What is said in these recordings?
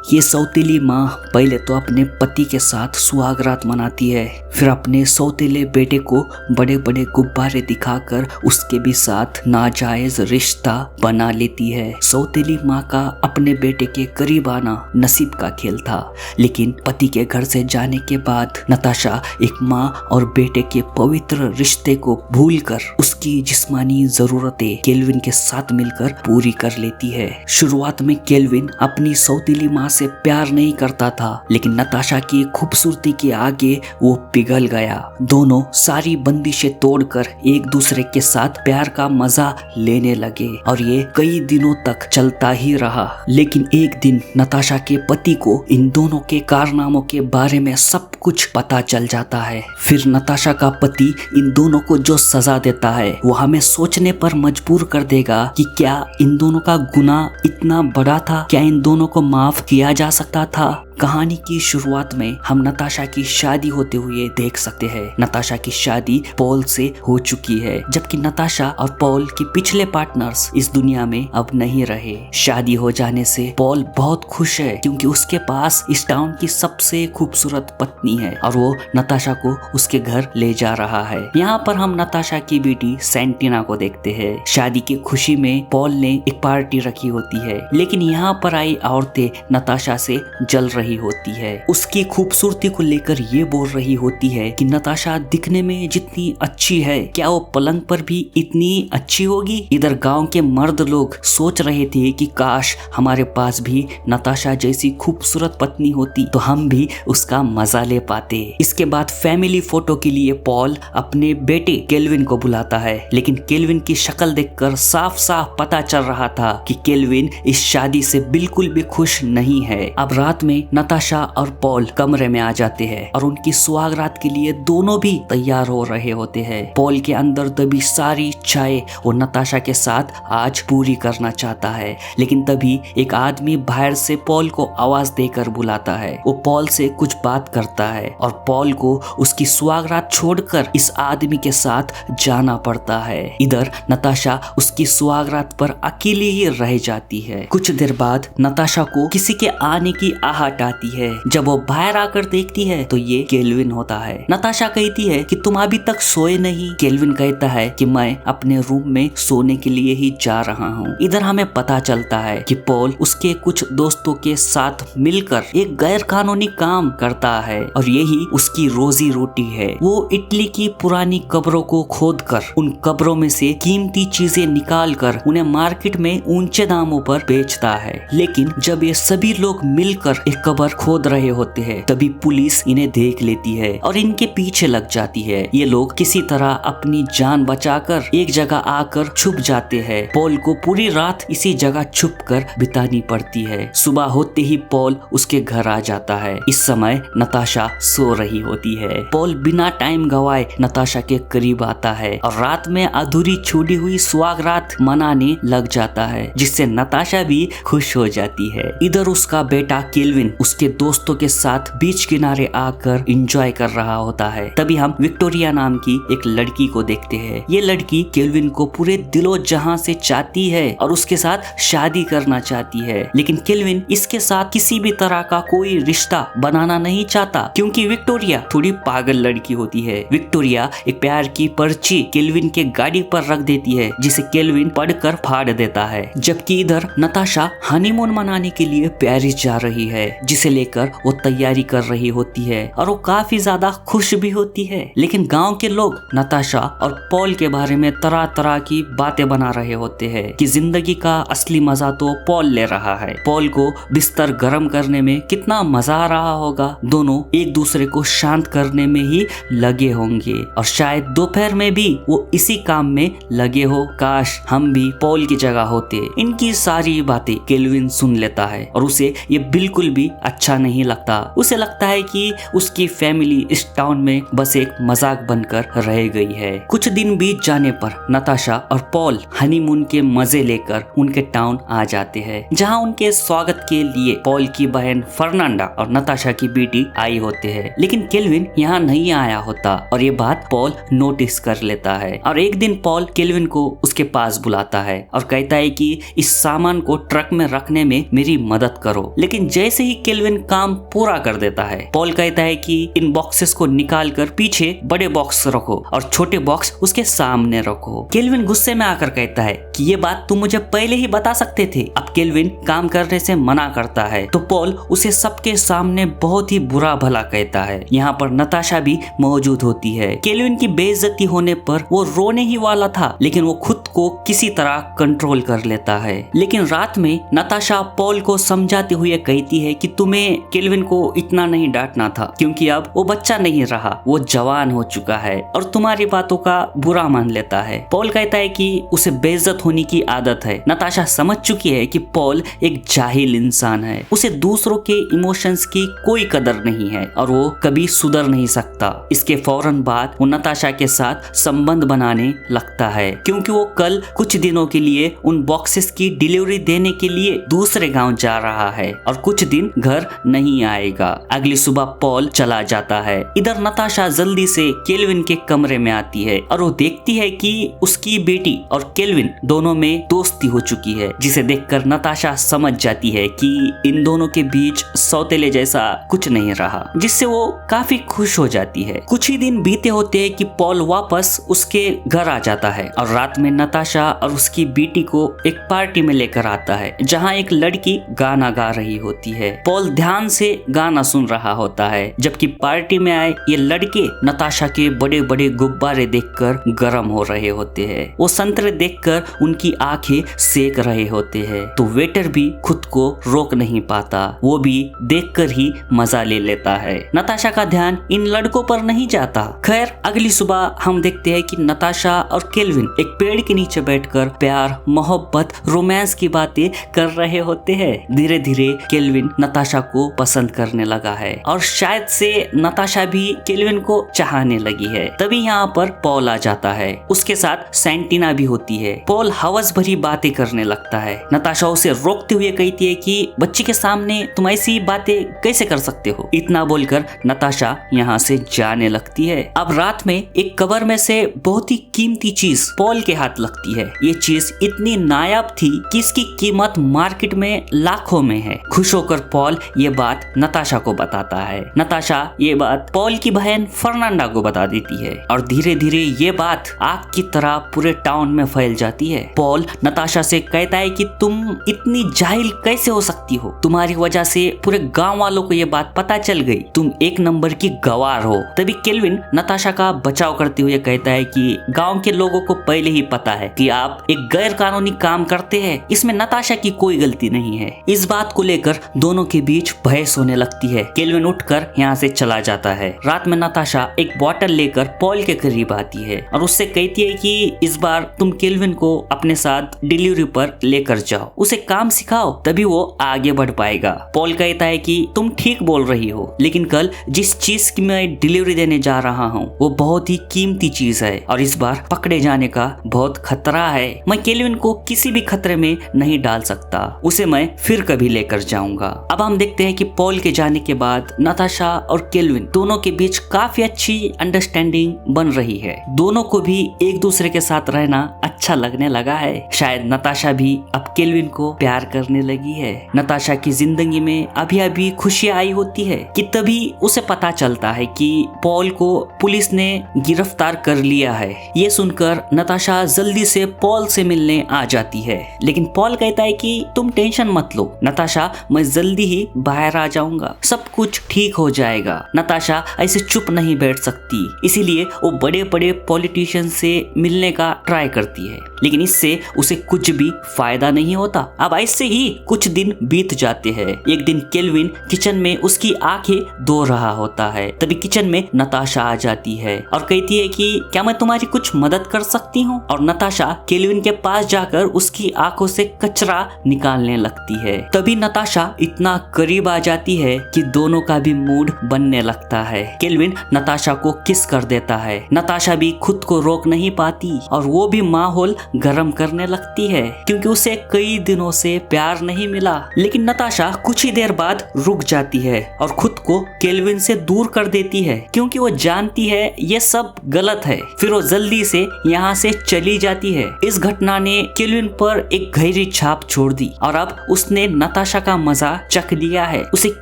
ये सौतेली माँ पहले तो अपने पति के साथ सुहाग रात मनाती है, फिर अपने सौतेले बेटे को बड़े बड़े गुब्बारे दिखाकर उसके भी साथ नाजायज रिश्ता बना लेती है। सौतेली माँ का अपने बेटे के करीब आना नसीब का खेल था, लेकिन पति के घर से जाने के बाद नताशा एक माँ और बेटे के पवित्र रिश्ते को भूलकर उसकी जिस्मानी जरूरतें केल्विन के साथ मिलकर पूरी कर लेती है। शुरुआत में केल्विन अपनी सौतेली माँ से प्यार नहीं करता था, लेकिन नताशा की खूबसूरती के आगे वो पिघल गया। दोनों सारी बंदिशें तोड़कर एक दूसरे के साथ प्यार का मजा लेने लगे और ये कई दिनों तक चलता ही रहा। लेकिन एक दिन नताशा के पति को इन दोनों के कारनामों के बारे में सब कुछ पता चल जाता है। फिर नताशा का पति इन दोनों को जो सजा देता है वो हमें सोचने पर मजबूर कर देगा कि क्या इन दोनों का गुनाह इतना बड़ा था, क्या इन दोनों को माफ किया जा सकता था। कहानी की शुरुआत में हम नताशा की शादी होते हुए देख सकते हैं। नताशा की शादी पॉल से हो चुकी है, जबकि नताशा और पॉल के पिछले पार्टनर्स इस दुनिया में अब नहीं रहे। शादी हो जाने से पॉल बहुत खुश है, क्योंकि उसके पास इस टाउन की सबसे खूबसूरत पत्नी है और वो नताशा को उसके घर ले जा रहा है। यहाँ पर हम नताशा की बेटी सैंटिना को देखते हैं। शादी की खुशी में पॉल ने एक पार्टी रखी होती है, लेकिन यहाँ पर आई औरतें नताशा से जल रही होती है। उसकी खूबसूरती को लेकर ये बोल रही होती है कि नताशा दिखने में जितनी अच्छी है, क्या वो पलंग पर भी इतनी अच्छी होगी। इधर गांव के मर्द लोग सोच रहे थे कि काश हमारे पास भी नताशा जैसी खूबसूरत पत्नी होती तो हम भी उसका मजा ले पाते। इसके बाद फैमिली फोटो के लिए पॉल अपने बेटे केल्विन को बुलाता है, लेकिन केल्विन की शक्ल देखकर साफ साफ पता चल रहा था कि केल्विन इस शादी से बिल्कुल भी खुश नहीं है। अब रात में नताशा और पॉल कमरे में आ जाते हैं और उनकी सुहाग रात के लिए दोनों भी तैयार हो रहे होते हैं। पॉल के अंदर दबी सारी चाय वो नताशा के साथ आज पूरी करना चाहता है, लेकिन तभी एक आदमी बाहर से पॉल को आवाज देकर बुलाता है। वो पॉल से कुछ बात करता है और पॉल को उसकी सुहाग रात छोड़कर इस आदमी के साथ जाना पड़ता है। इधर नताशा उसकी सुहाग रात पर अकेली ही रह जाती है। कुछ देर बाद नताशा को किसी के आने की आहट आती है। जब वो बाहर आकर देखती है तो ये केल्विन होता है। नताशा कहती है कि तुम अभी तक सोए नहीं। केल्विन कहता है कि मैं अपने रूम में सोने के लिए ही जा रहा हूँ। इधर हमें पता चलता है कि पॉल उसके कुछ दोस्तों के साथ मिलकर एक गैर कानूनी काम करता है और यही उसकी रोजी रोटी है। वो इटली की पुरानी कब्रों को खोदकर उन कब्रों में से कीमती चीजें निकाल कर उन्हें मार्केट में ऊंचे दामों पर बेचता है। लेकिन जब ये सभी लोग मिलकर एक कब्र खोद रहे होते हैं, तभी पुलिस इन्हें देख लेती है और इनके पीछे लग जाती है। ये लोग किसी तरह अपनी जान बचाकर एक जगह आकर छुप जाते हैं। पॉल को पूरी रात इसी जगह छुपकर बितानी पड़ती है। सुबह होते ही पॉल उसके घर आ जाता है। इस समय नताशा सो रही होती है। पॉल बिना टाइम गवाए नताशा के करीब आता है और रात में अधूरी छूटी हुई सुहाग रात मनाने लग जाता है, जिससे नताशा भी खुश हो जाती है। इधर उसका बेटा केल्विन उसके दोस्तों के साथ बीच किनारे आकर एंजॉय कर रहा होता है। तभी हम विक्टोरिया नाम की एक लड़की को देखते हैं। ये लड़की केल्विन को पूरे दिलो जहां से चाहती है और उसके साथ शादी करना चाहती है, लेकिन केल्विन इसके साथ किसी भी तरह का कोई रिश्ता बनाना नहीं चाहता, क्योंकि विक्टोरिया थोड़ी पागल लड़की होती है। विक्टोरिया एक प्यार की पर्ची केल्विन के गाड़ी पर रख देती है, जिसे केल्विन पढ़कर फाड़ देता है। जबकि इधर नताशा हनीमून मनाने के लिए पेरिस जा रही है, जिसे लेकर वो तैयारी कर रही होती है और वो काफी ज्यादा खुश भी होती है। लेकिन गांव के लोग नताशा और पॉल के बारे में तरह तरह की बातें बना रहे होते हैं कि जिंदगी का असली मजा तो पॉल ले रहा है। पॉल को बिस्तर गर्म करने में कितना मजा आ रहा होगा। दोनों एक दूसरे को शांत करने में ही लगे होंगे और शायद दोपहर में भी वो इसी काम में लगे हो। काश हम भी पॉल की जगह होते। इनकी सारी बातें केल्विन सुन लेता है और उसे ये बिल्कुल भी अच्छा नहीं लगता। उसे लगता है कि उसकी फैमिली इस टाउन में बस एक मजाक बनकर रह गई है। कुछ दिन बीत जाने पर नताशा और पॉल हनीमून के मजे लेकर उनके टाउन आ जाते हैं, जहां उनके स्वागत के लिए पॉल की बहन फर्नांडा और नताशा की बेटी आई होते हैं। लेकिन केल्विन यहाँ नहीं आया होता और ये बात पॉल नोटिस कर लेता है। और एक दिन पॉल केल्विन को उसके पास बुलाता है और कहता है कि इस सामान को ट्रक में रखने में मेरी मदद करो। लेकिन जैसे ही केल्विन काम पूरा कर देता है, पॉल कहता है कि इन बॉक्सेस को निकाल कर पीछे बड़े बॉक्स रखो और छोटे बॉक्स उसके सामने रखो। केल्विन गुस्से में आकर कहता है कि ये बात तुम मुझे पहले ही बता सकते थे। अब केल्विन काम करने से मना करता है तो पॉल उसे सबके सामने बहुत ही बुरा भला कहता है। यहाँ पर नताशा भी मौजूद होती है। केल्विन की बेइज्जती होने पर वो रोने ही वाला था, लेकिन वो खुद को किसी तरह कंट्रोल कर लेता है। लेकिन रात में नताशा पॉल को समझाते हुए कहती है कि तुम्हें केल्विन को इतना नहीं डांटना था, क्योंकि अब वो बच्चा नहीं रहा, वो जवान हो चुका है और तुम्हारी बातों का बुरा मान लेता है। पॉल कहता है कि उसे बेइज्जत होने की आदत है। नताशा समझ चुकी है कि पॉल एक जाहिल इंसान है, उसे दूसरों के इमोशंस की कोई कदर नहीं है और वो कभी सुधर नहीं सकता। इसके फौरन बाद वो नताशा के साथ संबंध बनाने लगता है, क्योंकि वो कल कुछ दिनों के लिए उन बॉक्सेस की डिलीवरी देने के लिए दूसरे गांव जा रहा है और कुछ दिन घर नहीं आएगा। अगली सुबह पॉल चला जाता है। इधर नताशा जल्दी से केल्विन के कमरे में आती है और वो देखती है कि उसकी बेटी और केल्विन दोनों में दोस्ती हो चुकी है, जिसे देखकर नताशा समझ जाती है कि इन दोनों के बीच सौतेले जैसा कुछ नहीं रहा, जिससे वो काफी खुश हो जाती है। कुछ ही दिन बीते होते हैं कि पॉल वापस उसके घर आ जाता है और रात में नताशा और उसकी बेटी को एक पार्टी में लेकर आता है, जहां एक लड़की गाना गा रही होती है। पॉल ध्यान से गाना सुन रहा होता है, जबकि पार्टी में आए ये लड़के नताशा के बड़े बड़े गुब्बारे देखकर गर्म हो रहे होते हैं। वो संतरे देखकर उनकी आंखें सेक रहे होते हैं, तो वेटर भी खुद को रोक नहीं पाता, वो भी देखकर ही मजा ले लेता है। नताशा का ध्यान इन लड़कों पर नहीं जाता। खैर अगली सुबह हम देखते हैं कि नताशा और केल्विन एक पेड़ के नीचे बैठकर प्यार, मोहब्बत, रोमांस की बातें कर रहे होते हैं। धीरे धीरे केल्विन नताशा को पसंद करने लगा है और शायद से नताशा भी केल्विन को चाहने लगी है। तभी यहाँ पर पॉल आ जाता है, उसके साथ सैंटिना भी होती है। पॉल हवस भरी बातें करने लगता है। नताशा उसे रोकते हुए कहती है कि बच्ची के सामने तुम ऐसी बातें कैसे कर सकते हो। इतना बोलकर नताशा यहाँ से जाने लगती है। अब रात में एक कवर में से बहुत ही कीमती चीज पॉल के हाथ लगती है। ये चीज इतनी नायाब थी कि इसकी कीमत मार्केट में लाखों में है। खुश होकर पॉल ये बात नताशा को बताता है। नताशा ये बात पॉल की बहन फर्नांडा को बता देती है और धीरे धीरे ये बात आग की तरह पूरे टाउन में फैल जाती है। पॉल नताशा से कहता है कि तुम इतनी जाहिल कैसे हो सकती हो, तुम्हारी वजह से पूरे गांव वालों को ये बात पता चल गई, तुम एक नंबर की गवार हो। तभी केल्विन नताशा का बचाव करते हुए कहता है कि गांव के लोगों को पहले ही पता है कि आप एक गैर कानूनी काम करते हैं, इसमें नताशा की कोई गलती नहीं है। इस बात को लेकर दोनों के बीच बहस होने लगती है। केल्विन उठकर यहाँ से चला जाता है। रात में नताशा एक बॉटल लेकर पॉल के करीब आती है और उससे कहती है कि इस बार तुम केल्विन को अपने साथ डिलीवरी पर लेकर जाओ, उसे काम सिखाओ, तभी वो आगे बढ़ पाएगा। पॉल कहता है कि तुम ठीक बोल रही हो, लेकिन कल जिस चीज की मैं डिलीवरी देने जा रहा हूँ वो बहुत ही कीमती चीज है और इस बार पकड़े जाने का बहुत खतरा है। मैं केल्विन को किसी भी खतरे में नहीं डाल सकता, उसे मैं फिर कभी लेकर जाऊंगा। अब हम देखते हैं कि पॉल के जाने के बाद नताशा और केल्विन दोनों के बीच काफी अच्छी अंडरस्टैंडिंग बन रही है। दोनों को भी एक दूसरे के साथ रहना अच्छा लगने लगा है। शायद नताशा भी अब केल्विन को प्यार करने लगी है। नताशा की जिंदगी में अभी अभी खुशियां आई होती है कि तभी उसे पता चलता है कि पॉल को पुलिस ने गिरफ्तार कर लिया है। ये सुनकर नताशा जल्दी से पॉल से मिलने आ जाती है, लेकिन पॉल कहता है कि तुम टेंशन मत लो नताशा, मैं जल्दी ही बाहर आ जाऊंगा, सब कुछ ठीक हो जाएगा। नताशा ऐसे चुप नहीं बैठ सकती, इसीलिए वो बड़े बड़े पॉलिटिशियन से मिलने का ट्राई करती है, लेकिन इससे उसे कुछ भी फायदा नहीं होता। अब ऐसे ही कुछ दिन बीत जाते हैं। एक दिन केल्विन किचन में उसकी आंखें धो रहा होता है, तभी किचन में नताशा आ जाती है और कहती है कि क्या मैं तुम्हारी कुछ मदद कर सकती हूँ। और नताशा केल्विन के पास जाकर उसकी आंखों से कचरा निकालने लगती है। तभी नताशा इतना करीब आ जाती है कि दोनों का भी मूड बनने लगता है। केल्विन नताशा को किस कर देता है। नताशा भी खुद को रोक नहीं पाती और वो भी माहौल गर्म करने लगती है क्योंकि उसे कई दिनों से प्यार नहीं मिला। लेकिन नताशा कुछ ही देर बाद रुक जाती है और खुद को केल्विन से दूर कर देती है क्योंकि वो जानती है ये सब गलत है। फिर वो जल्दी से यहाँ से चली जाती है। इस घटना ने केल्विन पर एक गहरी छाप छोड़ दी और अब उसने नताशा का मजा चख लिया है। उसे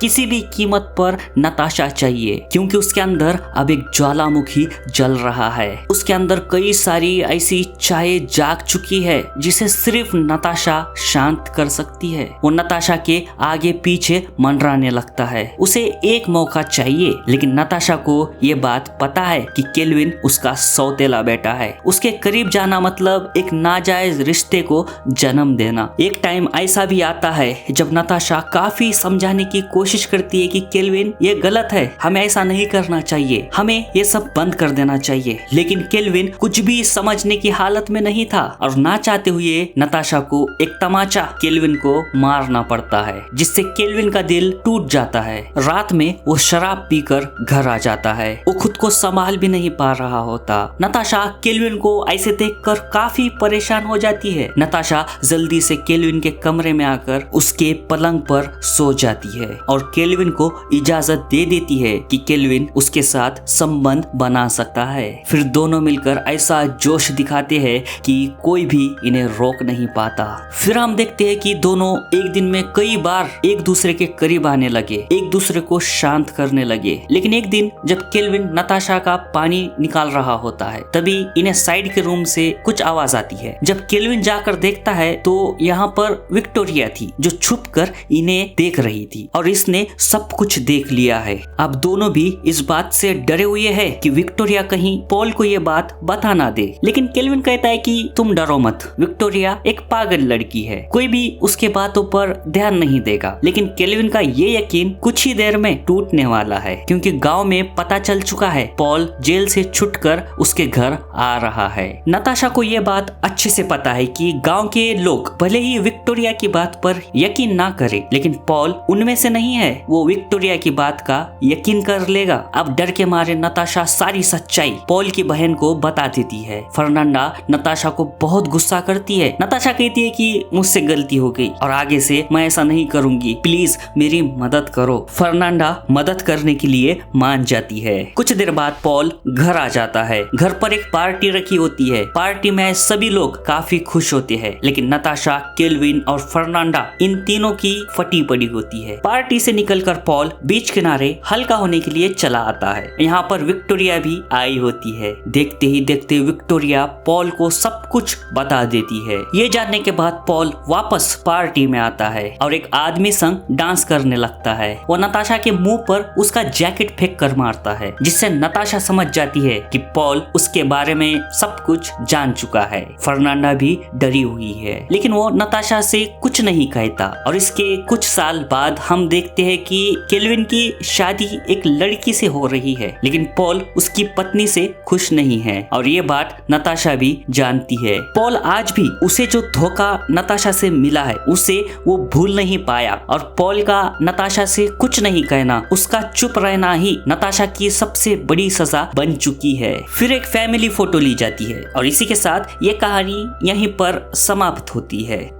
किसी भी कीमत पर नताशा चाहिए क्योंकि उसके अंदर अब एक ज्वालामुखी जल रहा है। उसके अंदर कई सारी ऐसी चाय जाग चुकी है जिसे सिर्फ नताशा शांत कर सकती है। वो नताशा के आगे पीछे मंडराने लगता है। उसे एक मौका चाहिए, लेकिन नताशा को ये बात पता है कि केल्विन उसका सौतेला बेटा है। उसके करीब जाना मतलब एक नाजायज रिश्ते को जन्म देना। एक टाइम ऐसा भी आता है जब नताशा काफी समझाने की कोशिश करती है कि केल्विन ये गलत है, हमें ऐसा नहीं करना चाहिए, हमें ये सब बंद कर देना चाहिए। लेकिन केल्विन कुछ भी समझने की हालत में नहीं था और ना चाहते हुए नताशा को एक तमाचा केल्विन को मारना पड़ता है जिससे केल्विन का दिल टूट जाता है। रात में वो शराब पीकर घर आ जाता है। वो खुद को संभाल भी नहीं पा रहा होता। नताशा केल्विन को ऐसे देखकर काफी परेशान हो जाती है। नताशा जल्दी से केल्विन के कमरे में आकर उसके पलंग पर सो जाती है और केल्विन को इजाजत दे देती है कि केल्विन उसके साथ संबंध बना सकता है। फिर दोनों मिलकर ऐसा जोश दिखाते हैं कि कोई भी इन्हें रोक नहीं पाता। फिर हम देखते हैं कि दोनों एक दिन में कई बार एक दूसरे के करीब आने लगे, एक दूसरे को शांत करने लगे। लेकिन एक दिन जब केल्विन नताशा का पानी निकाल रहा होता है तभी इन्हें साइड के रूम से कुछ आवाज आती है। जब केल्विन जाकर देखता है तो यहाँ पर विक्टोरिया थी जो छुपकर इन्हें देख रही थी और इसने सब कुछ देख लिया है। अब दोनों भी इस बात से डरे हुए हैं कि विक्टोरिया कहीं पॉल को ये बात बता ना दे। लेकिन केल्विन कहता है कि तुम डरो मत, विक्टोरिया एक पागल लड़की है, कोई भी उसके बातों पर ध्यान नहीं देगा। लेकिन केल्विन का ये यकीन कुछ ही देर में टूटने वाला है क्योंकि गांव में पता चल चुका है पॉल जेल से छुटकर उसके घर आ रहा है। नताशा को ये बात अच्छे से पता है कि गांव के लोग भले ही विक्टोरिया की बात पर यकीन ना करे लेकिन पॉल उनमें से नहीं है, वो विक्टोरिया की बात का यकीन कर लेगा। अब डर के मारे नताशा सारी सच्चाई पॉल की बहन को बता देती है। फर्नांडा नताशा को बहुत गुस्सा करती है। नताशा कहती है कि मुझसे गलती हो गई और आगे से मैं ऐसा नहीं करूंगी, प्लीज मेरी मदद करो। फर्नांडा मदद करने के लिए मान जाती है। कुछ देर बाद पॉल घर आ जाता है। घर पर एक पार्टी रखी होती है। पार्टी में सभी लोग काफी खुश होते हैं लेकिन नताशा, केल्विन और फर्नांडा इन तीनों की फटी पड़ी होती है। पार्टी से निकलकर पॉल बीच किनारे हल्का होने के लिए चला आता है। यहाँ पर विक्टोरिया भी आई होती है। देखते ही देखते विक्टोरिया पॉल को सब कुछ बता देती है। ये जानने के बाद पॉल वापस पार्टी में आता है और एक आदमी संग डांस करने लगता है। वो नताशा के मुंह पर उसका जैकेट फेंक कर मारता है जिससे नताशा समझ जाती है कि पॉल उसके बारे में सब कुछ जान चुका है। फर्नांडा भी डरी हुई है लेकिन वो नताशा से कुछ नहीं कहता और इसके कुछ साल बाद हम देखते हैं कि केल्विन की शादी एक लड़की से हो रही है लेकिन पॉल उसकी पत्नी से खुश नहीं है और ये बात नताशा भी जानती है। पॉल आज भी उसे जो धोखा नताशा से मिला है उसे वो भूल नहीं पाया और पॉल का नताशा से कुछ नहीं कहना, उसका चुप रहना ही नताशा की सबसे बड़ी सजा बन चुकी है। फिर एक फैमिली फोटो ली जाती है और इसी के साथ ये कहानी यहीं पर समाप्त होती है।